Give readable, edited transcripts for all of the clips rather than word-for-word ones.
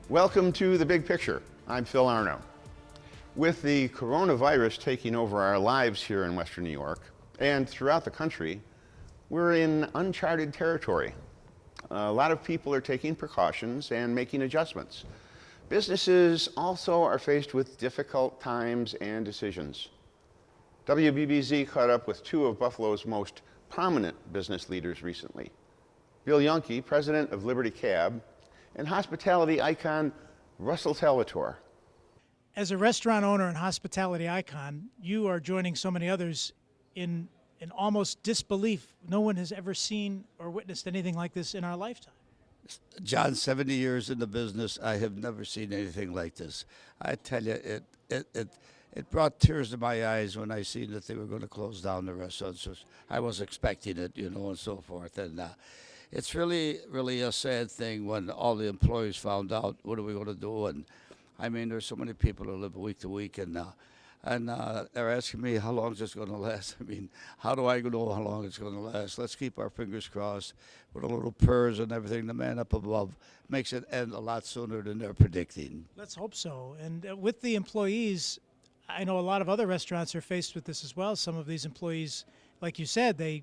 Welcome to The Big Picture. I'm Phil Arno. With the coronavirus taking over our lives here in Western New York and throughout the country, we're in uncharted territory. A lot of people are taking precautions and making adjustments. Businesses also are faced with difficult times and decisions. WBBZ caught up with two of Buffalo's most prominent business leaders recently. Bill Yonke, president of Liberty Cab, and hospitality icon Russell Salvatore. As a restaurant owner and hospitality icon, you are joining so many others in almost disbelief. No one has ever seen or witnessed anything like this in our lifetime. John, 70 years in the business, I have never seen anything like this. I tell you, it brought tears to my eyes when I seen that they were going to close down the restaurants. I was expecting it, and so forth. And it's really, really a sad thing when all the employees found out, what are we going to do? And I mean, there's so many people who live week to week, and they're asking me, how long is this going to last? I mean, how do I know how long it's going to last? Let's keep our fingers crossed with a little prayers and everything. The man up above makes it end a lot sooner than they're predicting. Let's hope so. And with the employees, I know a lot of other restaurants are faced with this as well. Some of these employees, like you said, their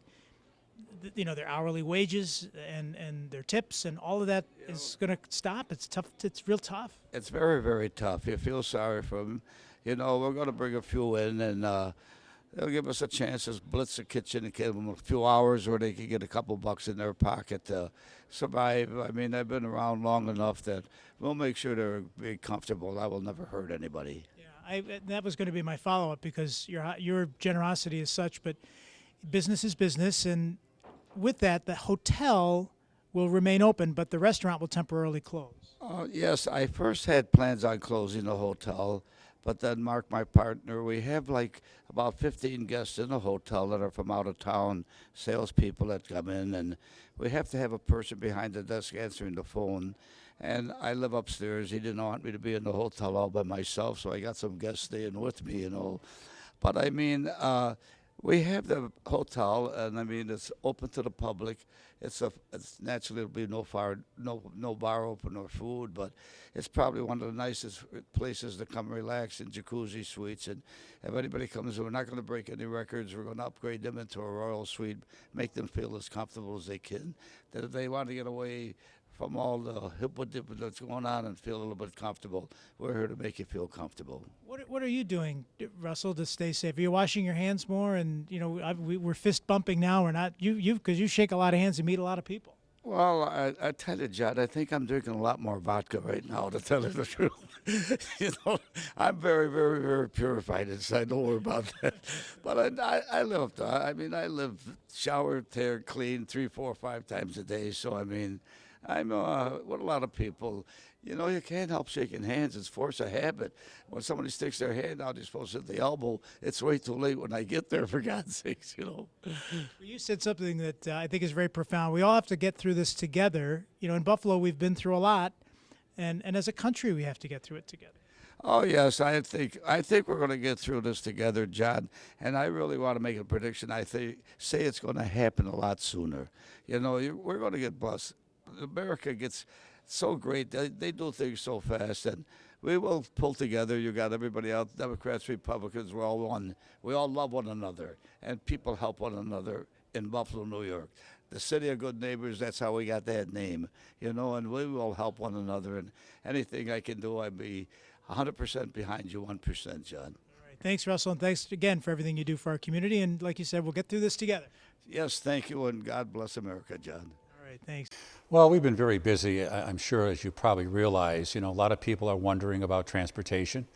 hourly wages and their tips and all of that is going to stop. It's tough. It's real tough. It's very, very tough. You feel sorry for them. We're going to bring a few in, and they'll give us a chance to blitz the kitchen and give them a few hours where they can get a couple bucks in their pocket to survive. I mean, they've been around long enough that we'll make sure they're very comfortable. I will never hurt anybody. Yeah, that was going to be my follow-up, because your generosity is such, but business is business, and with that, the hotel will remain open, but the restaurant will temporarily close. Yes, I first had plans on closing the hotel, but then Mark, my partner, we have like about 15 guests in the hotel that are from out of town, salespeople that come in, and we have to have a person behind the desk answering the phone. And I live upstairs. He didn't want me to be in the hotel all by myself, so I got some guests staying with me, But I mean, we have the hotel, and I mean, it's open to the public. It's naturally it'll be no bar open or food, but it's probably one of the nicest places to come relax in jacuzzi suites. And if anybody comes, we're not going to break any records. We're going to upgrade them into a royal suite, make them feel as comfortable as they can. That if they want to get away from all the hip-a-dip that's going on and feel a little bit comfortable, we're here to make you feel comfortable. What are you doing, Russell, to stay safe? Are you washing your hands more? And we're fist bumping now. We're not because you shake a lot of hands and meet a lot of people. Well, I tell you, Judd, I think I'm drinking a lot more vodka right now, to tell you the truth. I'm very, very, very purified inside. Don't worry about that. But I live, I live shower, tear, clean 3, 4, 5 times a day. So, I mean, I'm with a lot of people. You can't help shaking hands. It's force of habit. When somebody sticks their hand out, you're supposed to hit the elbow. It's way too late when I get there, for God's sakes, Well, you said something that I think is very profound. We all have to get through this together. In Buffalo, we've been through a lot, and as a country, we have to get through it together. Oh, yes, I think we're going to get through this together, John, and I really want to make a prediction. Say it's going to happen a lot sooner. We're going to get blessed. America gets so great. They do things so fast, and we will pull together. You got everybody out, Democrats, Republicans, we're all one. We all love one another, and people help one another in Buffalo, New York. The city of good neighbors, that's how we got that name, and we will help one another, and anything I can do, I'd be 100% behind you, 1%, John. All right. Thanks, Russell, and thanks again for everything you do for our community, and like you said, we'll get through this together. Yes, thank you, and God bless America, John. All right, thanks. Well, we've been very busy, I'm sure, as you probably realize. A lot of people are wondering about transportation.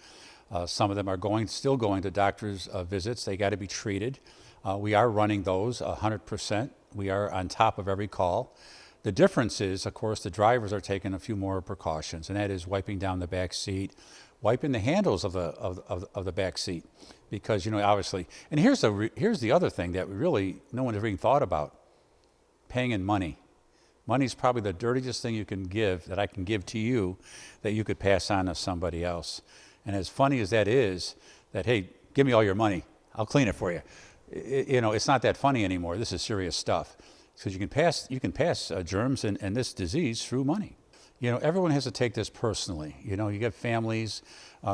Some of them are still going to doctor's visits. They got to be treated. We are running those 100%. We are on top of every call. The difference is, of course, the drivers are taking a few more precautions, and that is wiping down the back seat, wiping the handles of the back seat, because obviously. And here's the other thing that really no one has even thought about: paying in money. Money's probably the dirtiest thing you can give, that I can give to you, that you could pass on to somebody else. And as funny as that is, that, hey, give me all your money, I'll clean it for you. It's not that funny anymore. This is serious stuff. Because you can pass germs and this disease through money. You know, everyone has to take this personally. You know, you get families,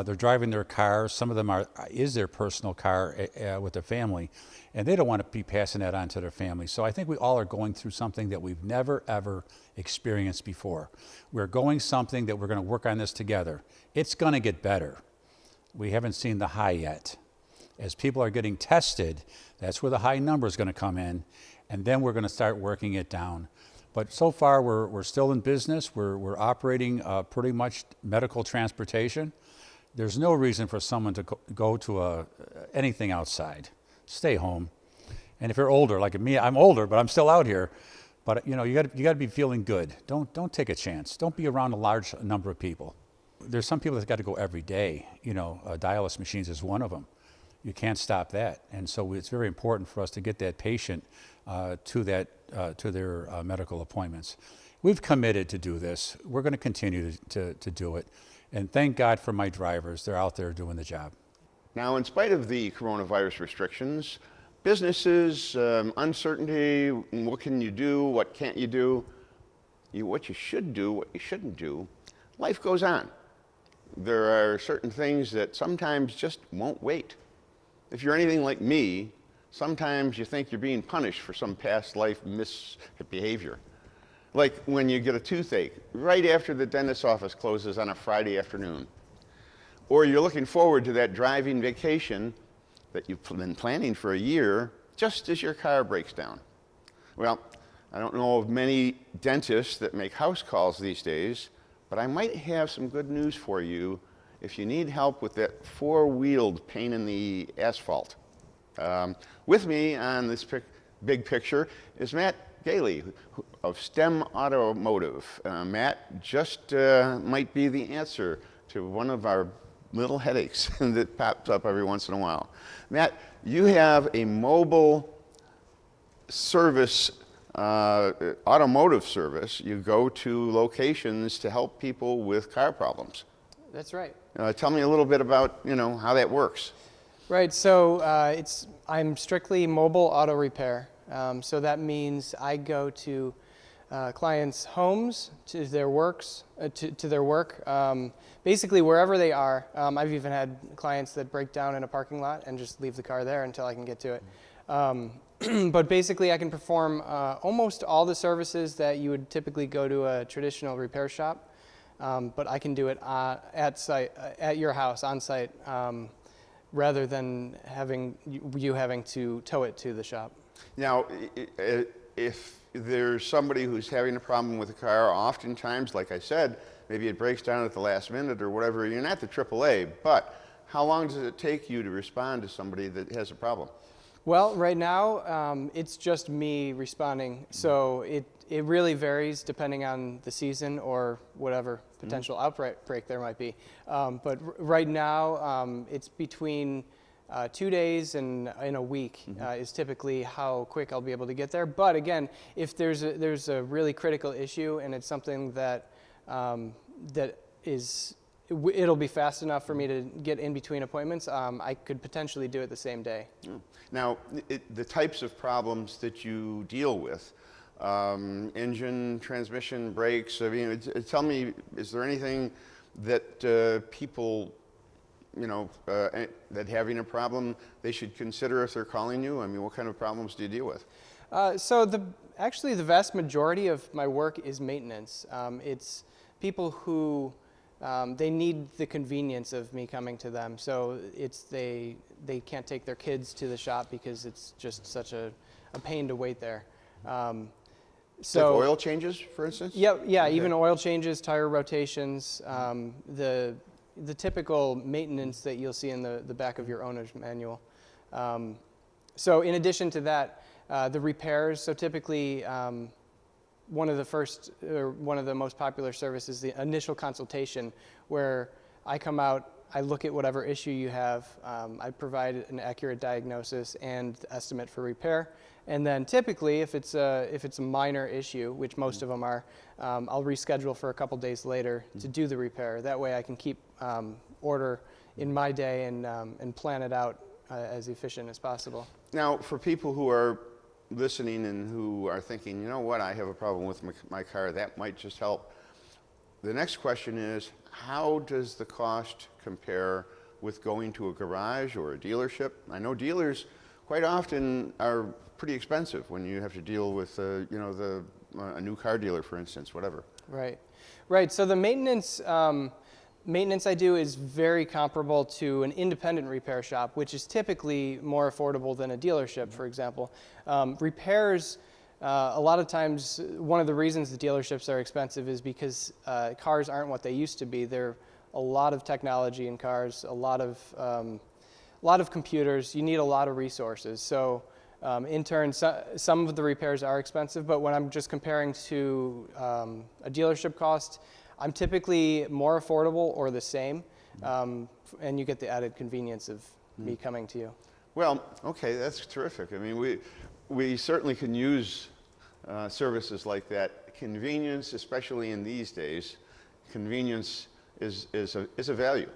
they're driving their cars. Some of them is their personal car with their family, and they don't want to be passing that on to their family. So I think we all are going through something that we've never, ever experienced before. We're going something that we're going to work on this together. It's going to get better. We haven't seen the high yet. As people are getting tested, that's where the high number is going to come in, and then we're going to start working it down. But so far, we're still in business. We're operating pretty much medical transportation. There's no reason for someone to go to anything outside. Stay home. And if you're older, like me, I'm older, but I'm still out here. But you know, you got to be feeling good. Don't take a chance. Don't be around a large number of people. There's some people that got to go every day. You know, dialysis machines is one of them. You can't stop that. And so it's very important for us to get that patient to their medical appointments. We've committed to do this. We're going to continue to do it. And thank God for my drivers. They're out there doing the job. Now, in spite of the coronavirus restrictions, businesses, uncertainty, what can you do, what can't you do, what you should do, what you shouldn't do, life goes on. There are certain things that sometimes just won't wait. If you're anything like me, sometimes you think you're being punished for some past life misbehavior. Like when you get a toothache right after the dentist's office closes on a Friday afternoon. Or you're looking forward to that driving vacation that you've been planning for a year just as your car breaks down. Well, I don't know of many dentists that make house calls these days, but I might have some good news for you if you need help with that four-wheeled pain in the asphalt. With me on this big picture is Matt Gailey of STEM Automotive. Matt just might be the answer to one of our little headaches that pops up every once in a while. Matt, you have a mobile service, automotive service. You go to locations to help people with car problems. That's right. Tell me a little bit about, how that works. Right, so I'm strictly mobile auto repair. So that means I go to clients' homes, to their works, to their work, basically wherever they are. I've even had clients that break down in a parking lot and just leave the car there until I can get to it. But basically I can perform almost all the services that you would typically go to a traditional repair shop, but I can do it at site, at your house, on site, rather than having to tow it to the shop. Now, If there's somebody who's having a problem with a car, oftentimes, like I said, maybe it breaks down at the last minute or whatever, you're not the AAA, but how long does it take you to respond to somebody that has a problem? Well, right now, it's just me responding, so it really varies depending on the season or whatever potential outbreak there might be. But right now, it's between 2 days and in a week is typically how quick I'll be able to get there. But again, if there's a really critical issue and it's something that it'll be fast enough for me to get in between appointments, I could potentially do it the same day. Now, the types of problems that you deal with, engine, transmission, brakes, I mean, tell me, is there anything that people that having a problem they should consider if they're calling you? I mean, what kind of problems do you deal with? So actually the vast majority of my work is maintenance. It's people who they need the convenience of me coming to them. So they can't take their kids to the shop because it's just such a pain to wait there. So like oil changes, for instance? Yeah, Okay. Even oil changes, tire rotations, the typical maintenance that you'll see in the back of your owner's manual. So in addition to that, the repairs, so typically one of the most popular services, the initial consultation, where I come out, I look at whatever issue you have, I provide an accurate diagnosis and estimate for repair, and then typically if it's a minor issue, which most of them are, I'll reschedule for a couple days later to do the repair. That way I can keep order in my day and plan it out as efficient as possible. Now, for people who are listening and who are thinking, you know what, I have a problem with my car, that might just help. the next question is, how does the cost compare with going to a garage or a dealership? I know dealers quite often are pretty expensive when you have to deal with, a new car dealer, for instance, whatever. Right, right. So the maintenance I do is very comparable to an independent repair shop, which is typically more affordable than a dealership, for example. Repairs, a lot of times, one of the reasons the dealerships are expensive is because cars aren't what they used to be. There are a lot of technology in cars, a lot of computers. You need a lot of resources. So in turn, some of the repairs are expensive, but when I'm just comparing to a dealership cost, I'm typically more affordable or the same, and you get the added convenience of me coming to you. Well, okay, that's terrific. I mean, we certainly can use services like that. Convenience, especially in these days, convenience is a value.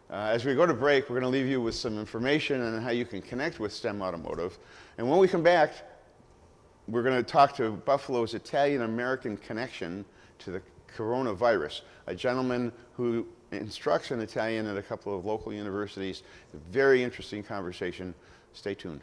As we go to break, we're going to leave you with some information on how you can connect with STEM Automotive. And when we come back, we're going to talk to Buffalo's Italian-American connection to the coronavirus, a gentleman who instructs in Italian at a couple of local universities. A very interesting conversation. Stay tuned.